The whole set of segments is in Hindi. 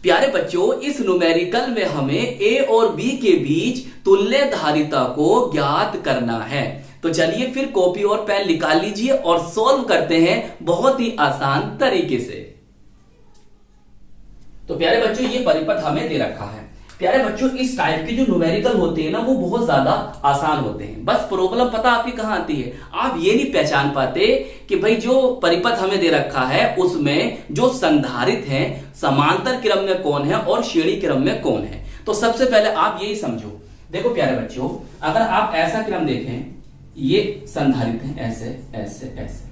प्यारे बच्चों, इस न्यूमेरिकल में हमें ए और बी के बीच तुल्य धारिता को ज्ञात करना है। तो चलिए फिर कॉपी और पेन निकाल लीजिए और सॉल्व करते हैं बहुत ही आसान तरीके से। तो प्यारे बच्चों, ये परिपथ हमें दे रखा है। प्यारे बच्चों, इस टाइप के जो न्यूमेरिकल होते हैं ना, वो बहुत ज्यादा आसान होते हैं। बस प्रॉब्लम पता आपकी कहां आती है, आप ये नहीं पहचान पाते कि भाई जो परिपथ हमें दे रखा है उसमें जो संधारित हैं समांतर क्रम में कौन है और श्रेणी क्रम में कौन है। तो सबसे पहले आप यही समझो। देखो प्यारे बच्चों, अगर आप ऐसा क्रम देखें, ये संधारित है ऐसे ऐसे ऐसे,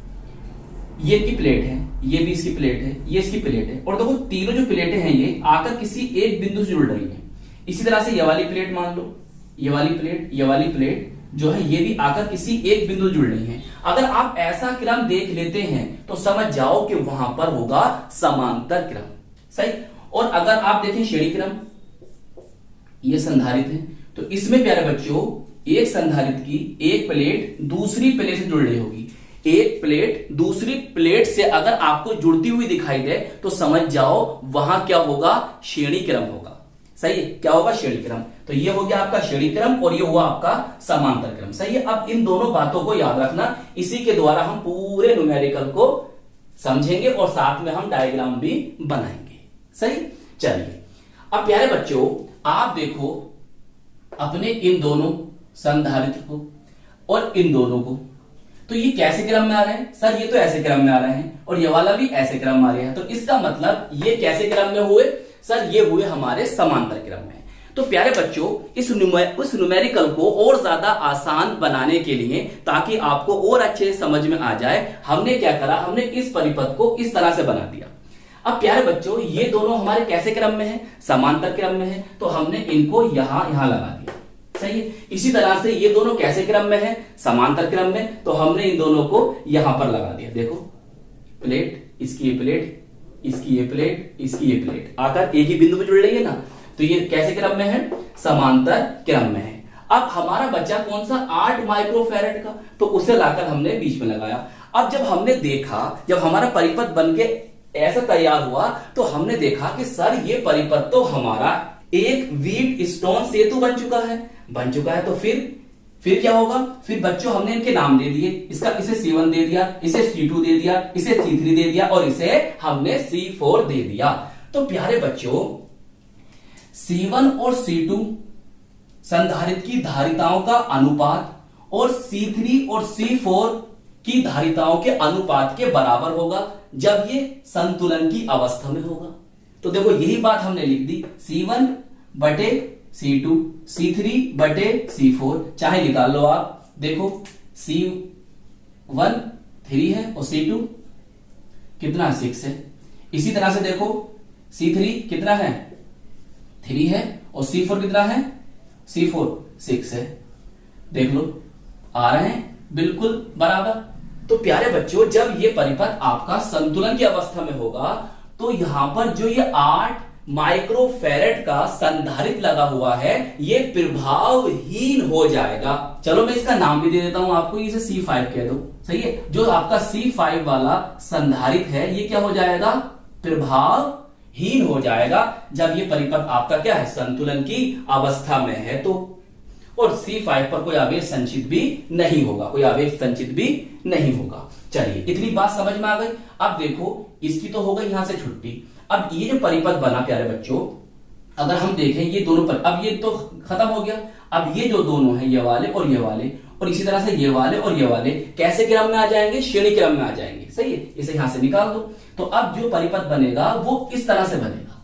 ये इसकी प्लेट है, ये भी इसकी प्लेट है, ये इसकी प्लेट है, और देखो तीनों जो प्लेटें हैं ये आकर किसी एक बिंदु से जुड़ रही है। इसी तरह से ये वाली प्लेट मान लो, ये वाली प्लेट जो है ये भी आकर किसी एक बिंदु जुड़ रही है। अगर आप ऐसा क्रम देख लेते हैं तो समझ जाओ कि वहां पर होगा समांतर क्रम, सही। और अगर आप देखें श्रेणी क्रम, ये संधारित है, तो इसमें प्यारे बच्चों एक संधारित की एक प्लेट दूसरी प्लेट से जुड़ रही होगी। एक प्लेट दूसरी प्लेट से अगर आपको जुड़ती हुई दिखाई दे तो समझ जाओ वहां क्या होगा, श्रेणी क्रम होगा, सही है। क्या होगा, श्रेणी क्रम। तो ये हो गया आपका श्रेणी क्रम और ये हुआ आपका समांतर क्रम, सही है। अब इन दोनों बातों को याद रखना, इसी के द्वारा हम पूरे न्यूमेरिकल को समझेंगे और साथ में हम डायग्राम भी बनाएंगे, सही। चलिए अब प्यारे बच्चों, आप देखो अपने इन दोनों संधारित्र को और इन दोनों को, तो ये कैसे क्रम में आ रहे हैं सर, ये तो ऐसे क्रम में आ रहे हैं और ये वाला भी ऐसे क्रम में आ रहे हैं। तो इसका मतलब ये कैसे क्रम में हुए सर, ये हुए हमारे समांतर क्रम में। तो प्यारे बच्चों, इस न्यूमेरिकल को और ज्यादा आसान बनाने के लिए, ताकि आपको और अच्छे समझ में आ जाए, हमने क्या करा, हमने इस परिपथ को इस तरह से बना दिया। अब प्यारे बच्चों, ये दोनों हमारे कैसे क्रम में है, समांतर क्रम में है, तो हमने इनको यहां लगा दिया, सही है। इसी तरह से ये दोनों कैसे क्रम में है, समांतर क्रम में, तो हमने इन दोनों को यहां पर लगा दिया। देखो प्लेट, इसकी ये प्लेट, इसकी ये प्लेट, इसकी ये प्लेट आकर एक ही बिंदु पे जुड़ रही है ना, तो ये कैसे क्रम में है, समांतर क्रम में है। अब हमारा बच्चा कौन सा, 8 माइक्रोफैरड का, तो उसे लाकर हमने बीच में लगाया। अब जब हमने देखा, जब हमारा परिपथ बन के ऐसा तैयार हुआ, तो हमने देखा कि सर ये परिपथ तो हमारा एक व्हीट स्टोन सेतु बन चुका है। तो फिर क्या होगा, फिर बच्चों हमने इनके नाम दे दिए, इसे C1 दे दिया, इसे C2 दे दिया, इसे C3 दे दिया और इसे हमने C4 दे दिया। तो प्यारे बच्चों, C1 और C2 संधारित्र की धारिताओं का अनुपात और C3 और C4 की धारिताओं के अनुपात के बराबर होगा जब ये संतुलन की अवस्था में होगा। तो देखो यही बात हमने लिख दी, C1 बटे C2, C3 बटे C4, चाहे निकाल लो आप। देखो C1 3 है और C2 कितना 6 है। इसी तरह से देखो C3 कितना है, 3 है, और C4 कितना है, C4 6 है। देख लो आ रहे हैं बिल्कुल बराबर। तो प्यारे बच्चों, जब ये परिपथ आपका संतुलन की अवस्था में होगा तो यहां पर जो ये 8 माइक्रोफैरड का संधारित्र लगा हुआ है ये प्रभावहीन हो जाएगा। चलो मैं इसका नाम भी दे देता हूं आपको, इसे C5 कह दो, सही है। जो आपका C5 वाला संधारित्र है ये क्या हो जाएगा, प्रभावहीन हो जाएगा जब ये परिपथ आपका क्या है, संतुलन की अवस्था में है। तो और C5 पर कोई आवेश संचित भी नहीं होगा, कोई आवेश संचित भी नहीं होगा। चलिए इतनी बात समझ में आ गई। अब देखो इसकी तो हो गई यहां से छुट्टी। अब ये जो परिपथ बना प्यारे बच्चों, अगर हम देखें ये दोनों पर, अब ये तो खत्म हो गया। अब ये जो दोनों हैं, ये वाले और इसी तरह से ये वाले और ये वाले कैसे क्रम में आ जाएंगे, श्रेणी क्रम में आ जाएंगे, सही है। इसे यहां से निकाल दो। तो अब जो परिपथ बनेगा वो इस तरह से बनेगा,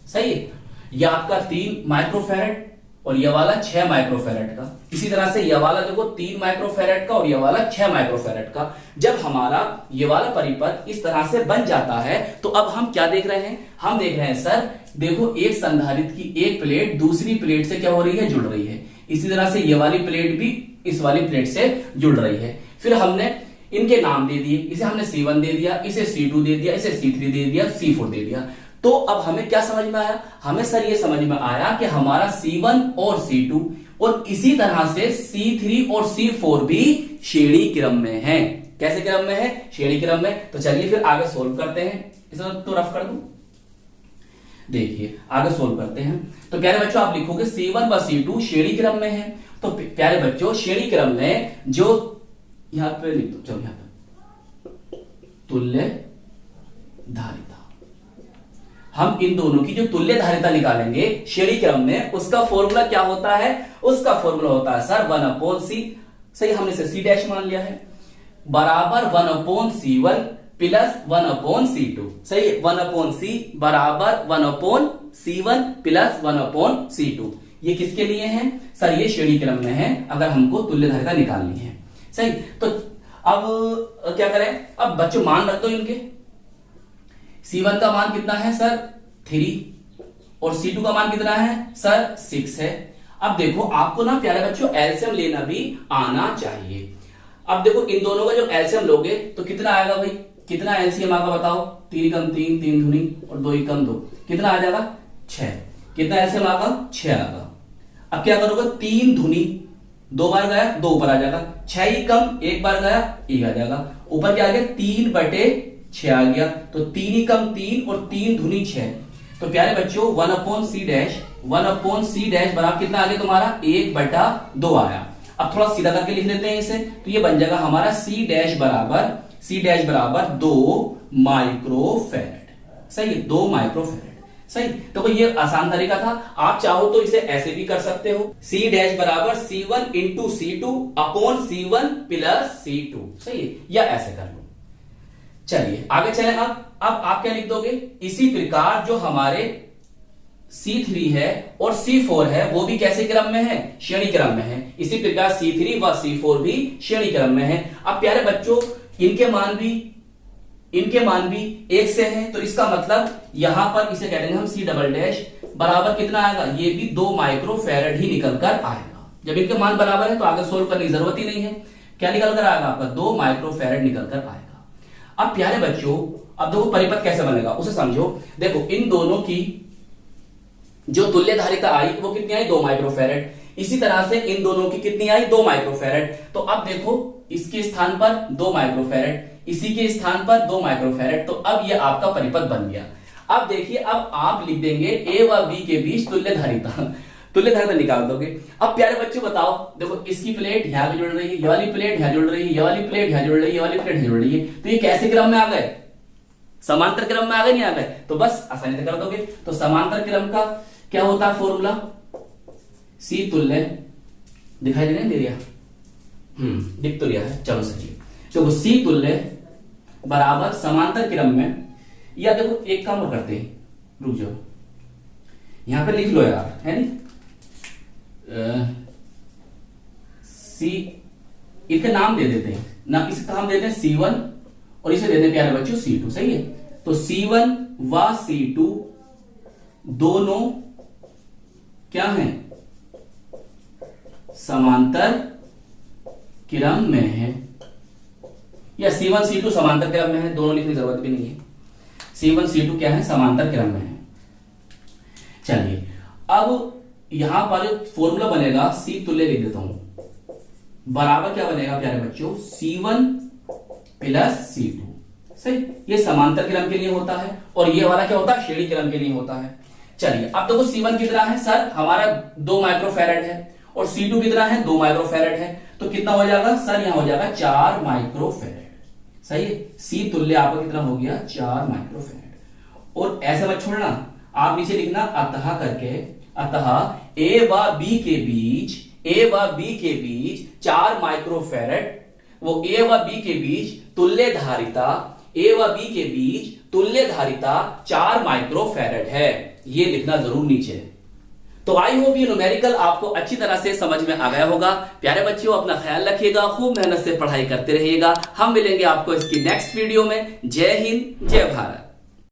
सही है। यह आपका 3 माइक्रोफैरड और ये वाला 6 माइक्रोफैरड का। इसी तरह से ये वाला देखो 3 माइक्रोफैरड का और ये वाला 6 माइक्रोफैरड का। जब हमारा ये वाला परिपथ इस तरह से बन जाता है तो अब हम क्या देख रहे हैं, हम देख रहे हैं सर देखो एक संधारित्र की एक प्लेट दूसरी प्लेट से क्या हो रही है, जुड़ रही है। इसी तरह से ये वाली प्लेट भी इस वाली प्लेट से जुड़ रही है। फिर हमने इनके नाम दे दिए, इसे हमने C1 दे दिया, इसे C2 दे दिया, इसे C3 दे दिया, C4 दे दिया। तो अब हमें क्या समझ में आया, हमें सर ये समझ में आया कि हमारा C1 और C2 और इसी तरह से C3 और C4 भी श्रेणी क्रम में है। कैसे क्रम में है, श्रेणी क्रम में। तो चलिए फिर आगे सोल्व करते हैं। इसे तो रफ कर दूं। देखिए आगे सोल्व करते हैं। तो प्यारे बच्चों आप लिखोगे C1 व C2 श्रेणी क्रम में है। तो प्यारे बच्चों श्रेणी क्रम में जो यहां पे लिख दो, चलो यहां पे तुल्य धारिता, हम इन दोनों की जो तुल्य धारिता निकालेंगे श्रेणी क्रम में, उसका फॉर्मूला क्या होता है? उसका फॉर्मूला होता है सर 1/C, सही हमने इसे C डैश मान लिया है, बराबर 1/C1 प्लस 1/C2, सही 1/C बराबर 1/C1 प्लस 1/C2। ये किसके लिए है सर? ये श्रेणी क्रम में है, अगर हमको तुल्य धारिता निकालनी है, सही। तो अब क्या करें? अब बच्चों मान रख दो इनके। C1 का मान कितना है सर? 3 और C2 का मान कितना है सर? 6 है। अब देखो आपको ना प्यारे बच्चों एलसीएम लेना भी आना चाहिए। अब देखो इन दोनों का जो एलसीएम लोगे तो कितना आएगा भाई? कितना एलसीएम आएगा बताओ? 3 कम 3, 3 दूनी और 2 कम 2, कितना आ जाएगा? 6। कितना एलसीएम आएगा? 6 आएगा। अब क्या करोगे? 3 दूनी 2 बार गया 2 ऊपर आ जाएगा, 6 कम 1 बार गया 1 आ जाएगा, ऊपर क्या आ गया? 3/6 आ गया। तो 3 कम 3 और 3 दूनी 6। तो प्यारे बच्चों 1/C डैश बराबर कितना आ गया तुम्हारा? 1/2 आया। अब थोड़ा सीधा करके लिख लेते हैं इसे, तो ये बन जाएगा हमारा C डैश बराबर 2 माइक्रोफैरड, सही है 2 माइक्रोफैरड, सही। तो ये आसान तरीका था। आप चाहो तो इसे ऐसे भी कर सकते हो, C डैश बराबर C1 into C2 upon C1 plus C2, सही है, या ऐसे कर लो। चलिए आगे चले। अब आप क्या लिख दोगे? इसी प्रकार जो हमारे C3 है और C4 है वो भी कैसे क्रम में है? श्रेणी क्रम में है। इसी प्रकार C3 व C4 भी श्रेणी क्रम में है। अब प्यारे बच्चों इनके मान भी 1 से है, तो इसका मतलब यहां पर इसे कह देंगे हम C डबल डैश बराबर कितना आएगा? ये भी 2 माइक्रोफैरड ही निकल कर आएगा। जब इनके मान बराबर है तो आगे सोल्व करने की जरूरत ही नहीं है। क्या निकल कर आएगा आपका? 2 माइक्रोफैरड निकल कर आएगा। अब प्यारे बच्चों अब देखो परिपथ कैसे बनेगा उसे समझो। देखो इन दोनों की जो तुल्य धारिता आई वो कितनी आई? 2 माइक्रोफैरड। इसी तरह से इन दोनों की कितनी आई? 2 माइक्रोफैरड। तो अब देखो इसके स्थान पर 2 माइक्रोफैरड, इसी के स्थान पर 2 माइक्रोफैरड। तो अब ये आपका परिपथ बन गया। अब देखिए अब आप लिख देंगे A व B के बीच तुल्य धारिता निकाल दोगे। अब प्यारे बच्चों बताओ, देखो इसकी प्लेट यहां पे जुड़ रही है, ये वाली प्लेट यहां जुड़ रही है, ये वाली प्लेट यहां जुड़ रही है, ये वाली प्लेट यहां जुड़ रही है। तो ये कैसे क्रम में आ गए? समांतर क्रम में आ गए, नहीं आ गए? तो बस आसानी से कर दोगे। तो समांतर क्रम का क्या होता है फॉर्मूला? C तुल्य, दिखाई दे रहा? दिख तो रहा है, चलो सही है। तो C तुल्य बराबर समांतर क्रम में, या देखो एक काम और करते हैं, रुक जाओ यहां पे लिख लो यार, है नहीं? C इनके नाम दे देते हैं ना, इसका नाम देते हैं C1 और इसे देते हैं प्यारे बच्चों C2, सही है। तो C1 व C2 दोनों क्या हैं? समांतर क्रम में है, या C1 C2 समांतर क्रम में है, दोनों लिखने की जरूरत भी नहीं है। C1 C2 क्या है? समांतर क्रम में है। चलिए अब यहां पर फॉर्मूला बनेगा, C तुल्य लिख देता हूं, बराबर क्या बनेगा प्यारे बच्चों? C1 प्लस C2, सही। ये समांतर क्रम के लिए होता है और ये वाला क्या होता है? श्रेणी क्रम के लिए होता है। चलिए अब देखो C1 कितना है सर? हमारा 2 माइक्रोफैरड है, और C2 कितना है? 2 माइक्रोफैरड है। तो कितना हो जाएगा सर? यहां हो जाएगा 4 माइक्रोफैरड, सही है। C तुल्य आपका कितना हो गया? 4 माइक्रोफैरड। और ऐसे मत छोड़ना, आप नीचे लिखना अतः करके, अतः A व B के बीच 4 माइक्रोफैरड, वो A व B के बीच तुल्य धारिता, A व B के बीच तुल्य धारिता 4 माइक्रोफैरड है। ये लिखना जरूर नीचे। तो आई होप ये न्यूमेरिकल आपको अच्छी तरह से समझ में आ गया होगा। प्यारे बच्चों अपना ख्याल रखिएगा, खूब मेहनत से पढ़ाई करते रहिएगा। हम मिलेंगे आपको इसकी नेक्स्ट वीडियो में। जय हिंद, जय भारत।